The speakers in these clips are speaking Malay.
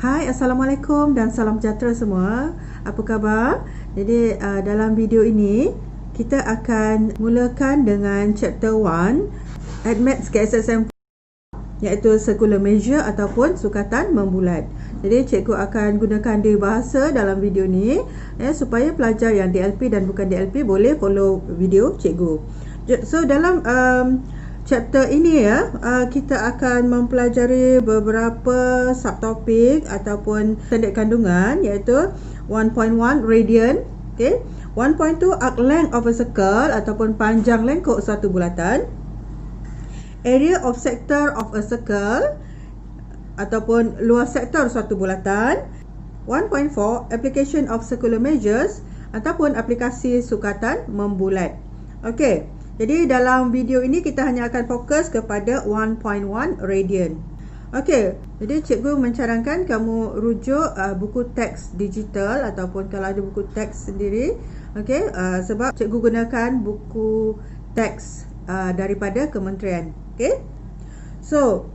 Hai, Assalamualaikum dan salam sejahtera semua. Apa khabar? Jadi dalam video ini kita akan mulakan dengan chapter 1 Admaths KSSM, iaitu circular measure ataupun sukatan membulat. Jadi cikgu akan gunakan dua bahasa dalam video ni supaya pelajar yang DLP dan bukan DLP boleh follow video cikgu. So dalam chapter ini kita akan mempelajari beberapa subtopik ataupun standard kandungan, iaitu 1.1 radian, 1.2 arc length of a circle ataupun panjang lengkuk suatu bulatan, area of sector of a circle ataupun luas sektor suatu bulatan, 1.4 application of circular measures ataupun aplikasi sukatan membulat. Okey. Jadi dalam video ini kita hanya akan fokus kepada 1.1 radian. Okey, jadi cikgu mencarankan kamu rujuk buku teks digital ataupun kalau ada buku teks sendiri. Okey, sebab cikgu gunakan buku teks daripada kementerian. Okey. So,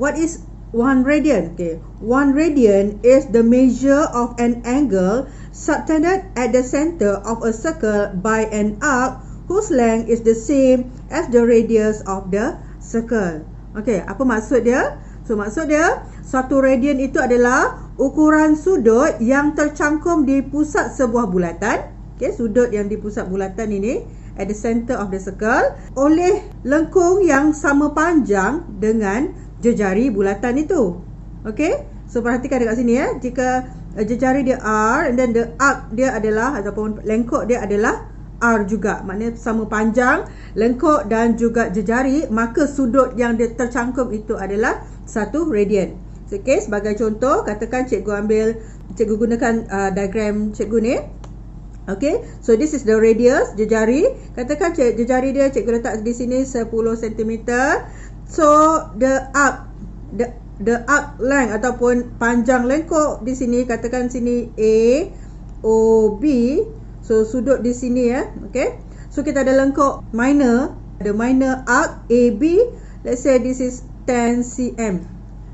what is 1 radian? Okay, 1 radian is the measure of an angle subtended at the center of a circle by an arc whose length is the same as the radius of the circle. Okey, apa maksud dia? So, maksud dia, satu radian itu adalah ukuran sudut yang tercangkum di pusat sebuah bulatan. Okey, sudut yang di pusat bulatan ini, at the center of the circle, oleh lengkung yang sama panjang dengan jejari bulatan itu. Okey, so perhatikan dekat sini jika jejari dia R, and then the arc dia adalah, ataupun lengkuk dia adalah R juga, maknanya sama panjang lengkuk dan juga jejari, maka sudut yang dia tercangkum itu adalah 1 radian. So, okay, sebagai contoh, katakan cikgu gunakan diagram cikgu ni. Okay, so this is the radius, jejari. Katakan jejari dia cikgu letak di sini 10 cm. So the arc length ataupun panjang lengkuk di sini, katakan sini A, O, B. So sudut di sini okay. So kita ada lengkuk minor, ada minor arc AB. Let's say this is 10 cm.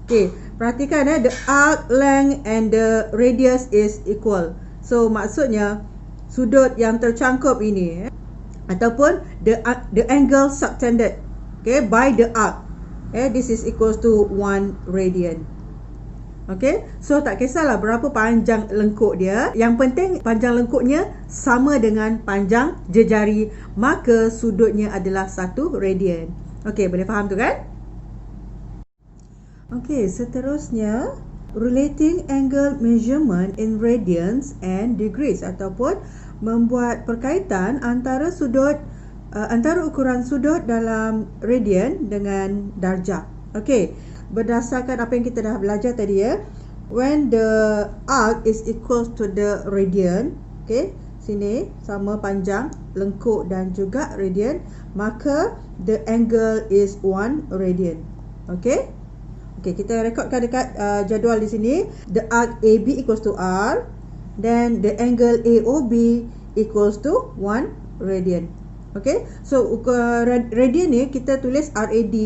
Okay, perhatikan the arc length and the radius is equal. So maksudnya sudut yang tercangkup ini ataupun the angle subtended, okay, by the arc, this is equals to 1 radian. Okay, so tak kisahlah berapa panjang lengkuk dia, yang penting panjang lengkuknya sama dengan panjang jejari, maka sudutnya adalah 1 radian. Okay, boleh faham tu kan? Okay, seterusnya, relating angle measurement in radians and degrees, ataupun membuat perkaitan antara sudut, antara ukuran sudut dalam radian dengan darjah. Okay, berdasarkan apa yang kita dah belajar tadi when the arc is equal to the radian, okay, sini sama panjang lengkuk dan juga radian, maka the angle is 1 radian. Okay, okay, kita rekodkan dekat jadual di sini. The arc AB equals to R, then the angle AOB equals to 1 radian. Okay, so radian ni kita tulis RAD,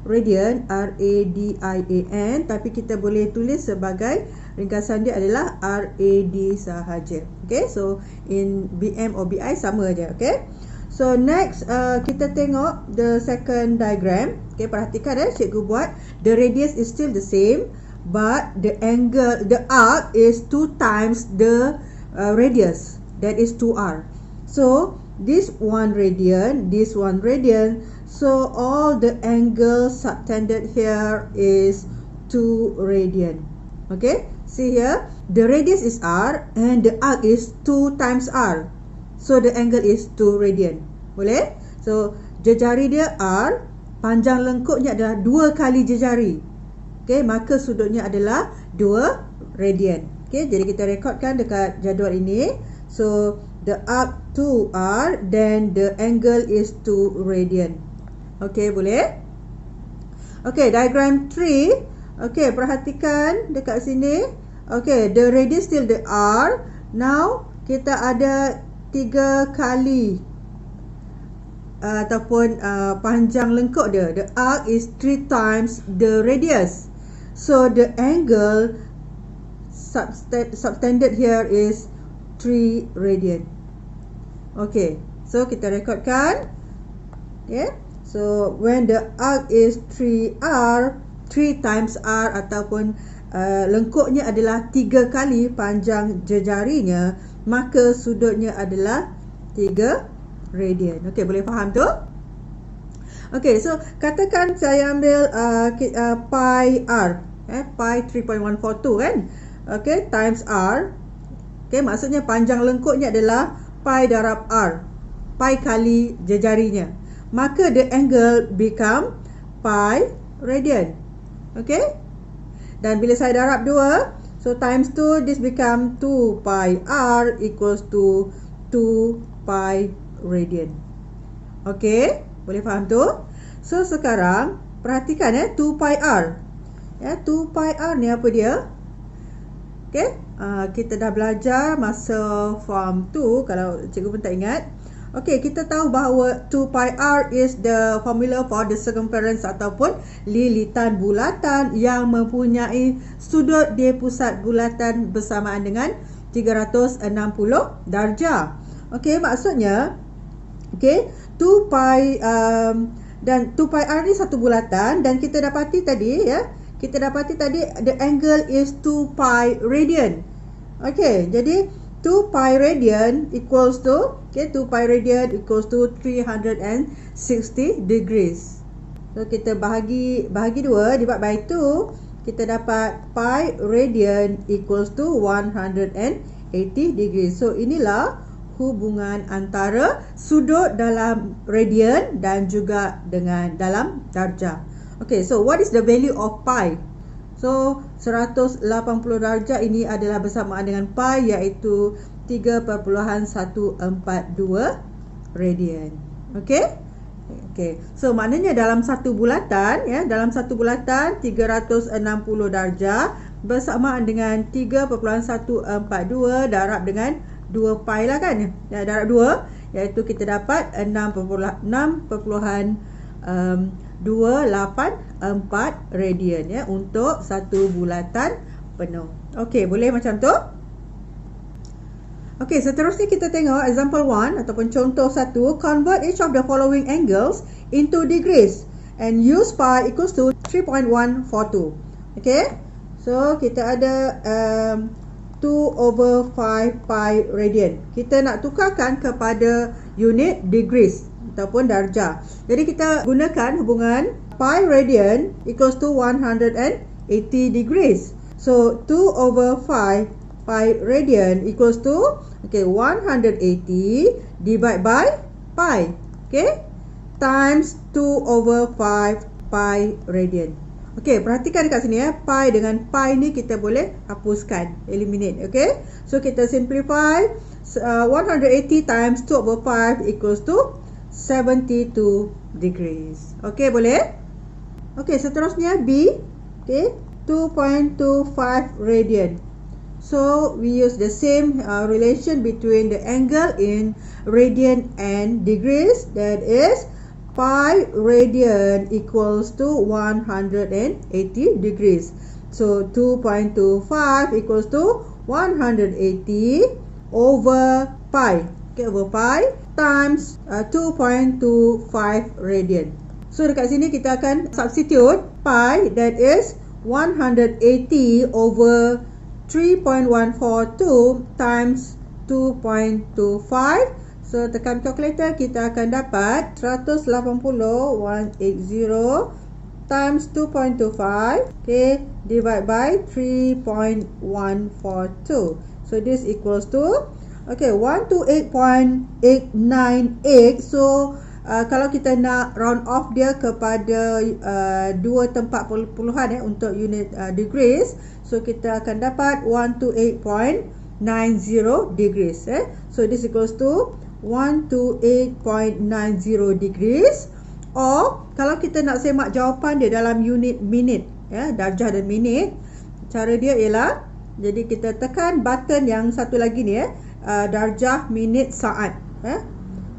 radian, RADIAN, tapi kita boleh tulis sebagai ringkasan dia adalah RAD sahaja. Okay, so in BM or BI sama aja. Okay, so next kita tengok the second diagram. Okay, perhatikan cikgu buat, the radius is still the same, but the angle, the arc is 2 times the radius, that is 2R. So this 1 radian, this 1 radian, so all the angle subtended here is 2 radian. Okay, see here, the radius is R and the arc is 2 times R, so the angle is 2 radian. Boleh? So jejari dia R, panjang lengkuknya adalah 2 kali jejari. Okay, maka sudutnya adalah 2 radian. Okay, jadi kita rekodkan dekat jadual ini. So the arc 2R, then the angle is 2 radian. Okay, boleh? Okay, diagram 3. Okay, perhatikan dekat sini. Okay, the radius still the R. Now kita ada 3 kali ataupun panjang lengkuk dia. The arc is 3 times the radius. So the angle subtended here is 3 radian. Okay, so kita rekodkan. Okay, so when the arc is 3r, 3 times r ataupun lengkuknya adalah 3 kali panjang jejarinya, maka sudutnya adalah 3 radian. Okay, boleh faham tu? Okay, so katakan saya ambil pi r, pi 3.142 kan? Okay, times r. Okay, maksudnya panjang lengkuknya adalah pi darab r, pi kali jejarinya. Maka the angle become pi radian. Okay, dan bila saya darab 2, so times 2, this become 2 pi r equals to 2 pi radian. Okay, boleh faham tu? So sekarang perhatikan 2 pi r. 2 pi r ni apa dia? Okay, kita dah belajar masa form 2, kalau cikgu pun tak ingat. Okay, kita tahu bahawa 2 pi r is the formula for the circumference ataupun lilitan bulatan yang mempunyai sudut di pusat bulatan bersamaan dengan 360 darjah. Okay, maksudnya, okay, 2 pi dan 2 pi r ni satu bulatan, dan kita dapati tadi kita dapati tadi the angle is 2 pi radian. Okay, jadi 2 pi radian equals to 2 pi radian equals to 360 degrees. So kita bahagi 2 divide by 2, kita dapat pi radian equals to 180 degrees. So inilah hubungan antara sudut dalam radian dan juga dengan dalam darjah. Okay, so what is the value of pi? So 180 darjah ini adalah bersamaan dengan pi, iaitu 3.142 radian. Okay? Okay. So maknanya dalam satu bulatan, dalam satu bulatan 360 darjah bersamaan dengan 3.142 darab dengan 2 pi lah kan? Darab 2, iaitu kita dapat 6.284 radian untuk satu bulatan penuh. Okey, boleh macam tu? Okey, seterusnya kita tengok example 1 ataupun contoh 1. Convert each of the following angles into degrees and use pi equals to 3.142. Okey, so kita ada 2/5 pi radian. Kita nak tukarkan kepada unit degrees ataupun darjah. Jadi kita gunakan hubungan pi radian equals to 180 degrees. So 2/5 pi radian equals to 180 divide by pi, times 2/5 pi radian. Perhatikan dekat sini pi dengan pi ni kita boleh hapuskan, eliminate. So kita simplify, 180 times 2/5 equals to 72 degrees. Boleh? Seterusnya B, 2.25 radian. So we use the same relation between the angle in radian and degrees, that is pi radian equals to 180 degrees. So 2.25 equals to 180 over pi, over pi times 2.25 radian. So dekat sini kita akan substitute pi, that is 180 over 3.142 times 2.25. So tekan calculator, kita akan dapat 180 times 2.25, divide by 3.142. So this equals to 128.898. So kalau kita nak round off dia kepada 2 tempat puluhan untuk unit degrees, so kita akan dapat 128.90 degrees. So this equals to 128.90 degrees. Or kalau kita nak semak jawapan dia dalam unit minit, darjah dan minit, cara dia ialah, jadi kita tekan button yang satu lagi ni, darjah, minit, saat.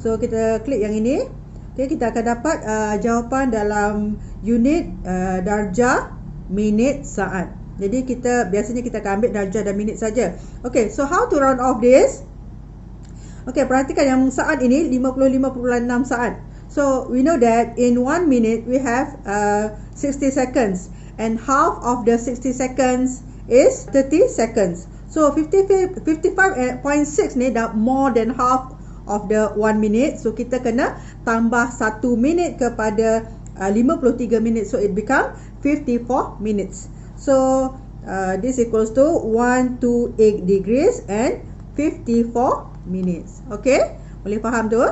So kita klik yang ini. Kita akan dapat jawapan dalam unit darjah minit, saat. Jadi biasanya kita akan ambil darjah dan minit saja. Okay, so how to round off this? Okay, perhatikan yang saat ini 55.6 saat. So we know that in 1 minute we have 60 seconds, and half of the 60 seconds is 30 seconds. So 55.6 ni dah more than half of the 1 minute. So kita kena tambah 1 minit kepada 53 minit. So it become 54 minutes. So this equals to 128 degrees and 54 minutes. Okay, boleh faham tu?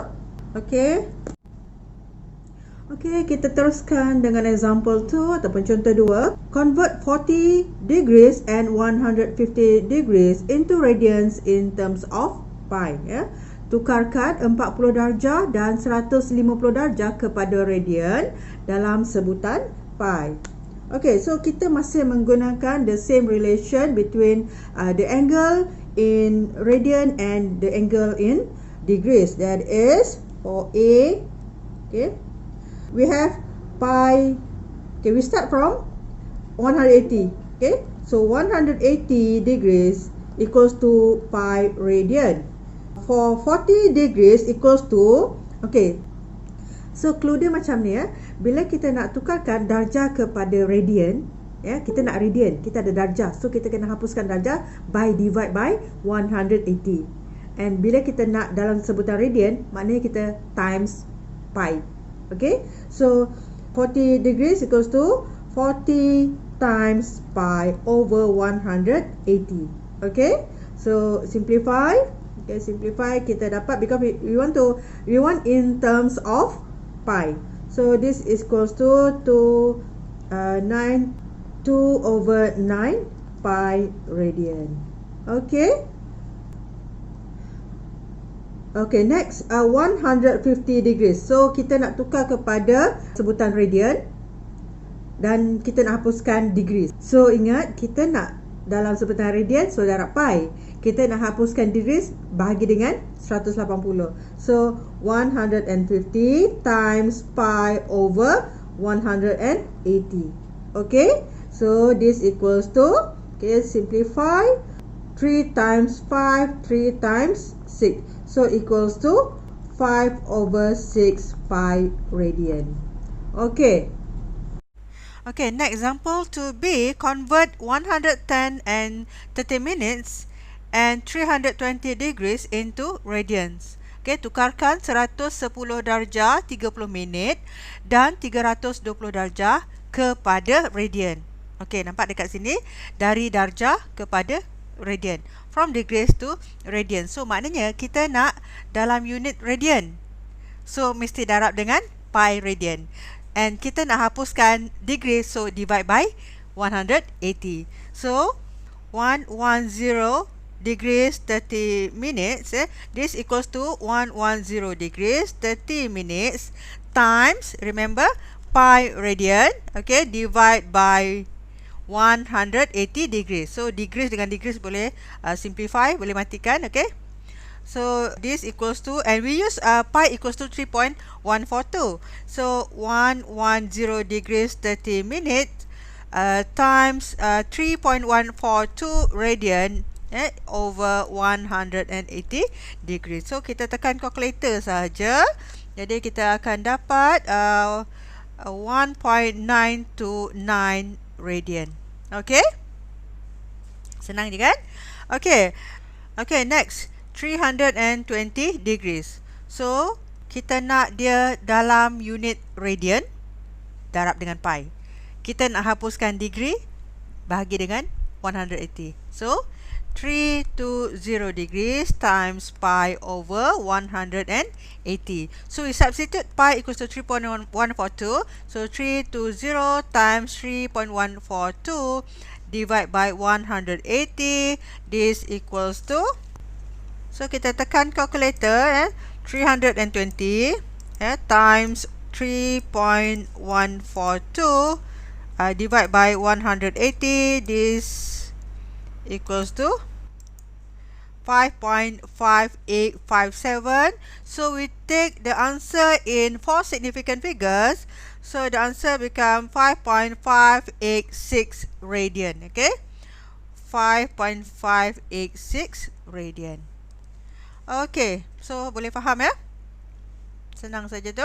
Okay. Okay, kita teruskan dengan example 2 ataupun contoh 2. Convert 40 degrees and 150 degrees into radians in terms of pi. Ya. Tukarkan 40 darjah dan 150 darjah kepada radian dalam sebutan pi. Okay, so kita masih menggunakan the same relation between the angle in radian and the angle in degrees. That is for A. Okay. We have pi. Okay, we start from 180. Okay, so 180 degrees equals to pi radian. For 40 degrees equals to, okay, so clue dia macam ni ya. Bila kita nak tukarkan darjah kepada radian, ya, kita nak radian, kita ada darjah, so kita kena hapuskan darjah by divide by 180. And bila kita nak dalam sebutan radian, maknanya kita times pi. Okay, so 40 degrees equals to 40 times pi over 180. Okay, so simplify. Okay, simplify, kita dapat, because we want in terms of pi. So this is equals to 2 over 9 pi radian. Okay. Okay, next 150 degrees. So kita nak tukar kepada sebutan radian dan kita nak hapuskan degrees. So ingat, kita nak dalam sebutan radian, so darab pi. Kita nak hapuskan degrees, bahagi dengan 180. So 150 times pi over 180. Okay, so this equals to, okay, simplify, 3 times 5, 3 times 6. So equals to 5 over 6 pi radian. Okay. Okay, next example 2B, convert 110 and 30 minutes and 320 degrees into radians. Okay, tukarkan 110 darjah 30 minit dan 320 darjah kepada radian. Okay, nampak dekat sini, dari darjah kepada radian, from degrees to radian. So maknanya kita nak dalam unit radian, so mesti darab dengan pi radian, and kita nak hapuskan degree, so divide by 180. So 110 degrees 30 minutes, this equals to 110 degrees 30 minutes times, remember, pi radian, okay, divide by 180 degrees. So degrees dengan degrees boleh simplify, boleh matikan. Okay, so this equals to, and we use pi equals to 3.142. So 110 degrees 30 minutes times 3.142 radian over 180 degrees. So kita tekan calculator saja. Jadi kita akan dapat 1.929 radian. Okay, senang je kan? Okay, okay, next 320 degrees. So kita nak dia dalam unit radian, darab dengan pi. Kita nak hapuskan degree, bahagi dengan 180. So 320 degrees times pi over 180. So we substitute pi equals to 3.142. So 320 times 3.142 divide by 180. This equals to, so kita tekan calculator, 320 times 3.142 divide by 180. This equals to 5.5857. So we take the answer in 4 significant figures. So the answer become 5.586 radian. Okay, 5.586 radian. Okay, so boleh faham ya? Senang saja tu.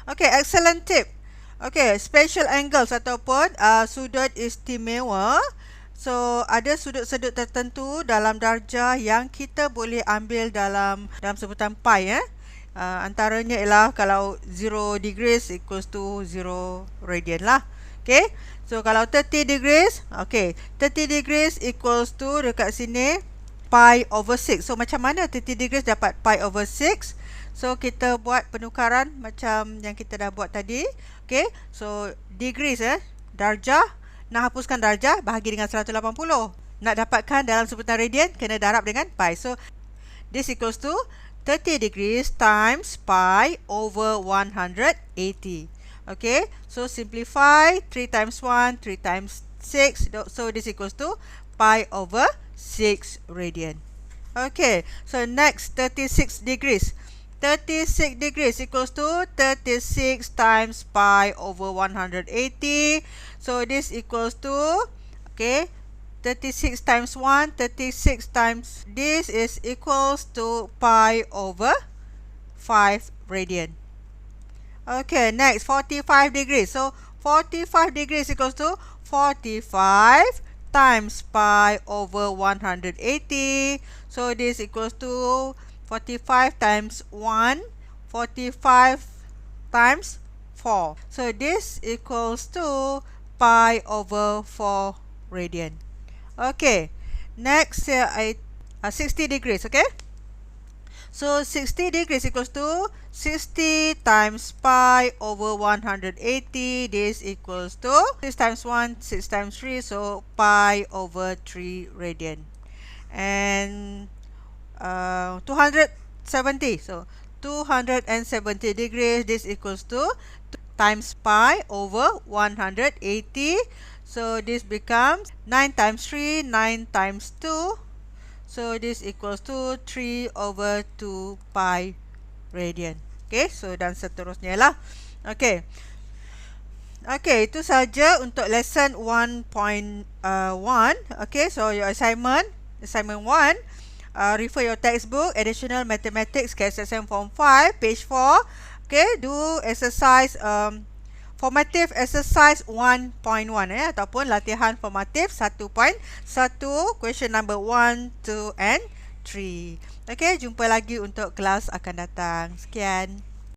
Okay, excellent tip. Okay, special angles ataupun sudut istimewa. So ada sudut-sudut tertentu dalam darjah yang kita boleh ambil dalam sebutan pi ya. Antaranya ialah kalau 0 degrees equals to 0 radian lah. Okay, so kalau 30 degrees, okay, 30 degrees equals to dekat sini pi over 6. So macam mana 30 degrees dapat pi over 6? So kita buat penukaran macam yang kita dah buat tadi. Okay, so degrees darjah, nak hapuskan darjah bahagi dengan 180. Nak dapatkan dalam sebutan radian kena darab dengan pi. So this equals to 30 degrees times pi over 180. Okay, so simplify 3 times 1, 3 times 6. So this equals to pi over 6 radian. Okay, so next 36 degrees. 36 degrees equals to 36 times pi over 180. So this equals to, okay, 36 times 1, 36 times this is equals to pi over 5 radian. Okay, next 45 degrees. So 45 degrees equals to 45 times pi over 180. So this equals to 45 times 1, 45 times 4. So this equals to pi over 4 radian. Okay, next 60 degrees. Okay, so 60 degrees equals to 60 times pi over 180. This equals to 6 times 1, 6 times 3, so pi over 3 radian. And 270, so 270 degrees, this equals to times pi over 180. So this becomes 9 times 3, 9 times 2. So this equals to 3 over 2 pi radian. Okay, so dan seterusnya lah. Okay. Okay, itu saja untuk lesson 1.1. Okay, so your assignment 1, refer your textbook, Additional Mathematics KSSM Form 5, page 4. Okay, do exercise formative exercise 1.1 ataupun latihan formatif 1.1, question number 1, 2 and 3. Okay, jumpa lagi untuk kelas akan datang. Sekian.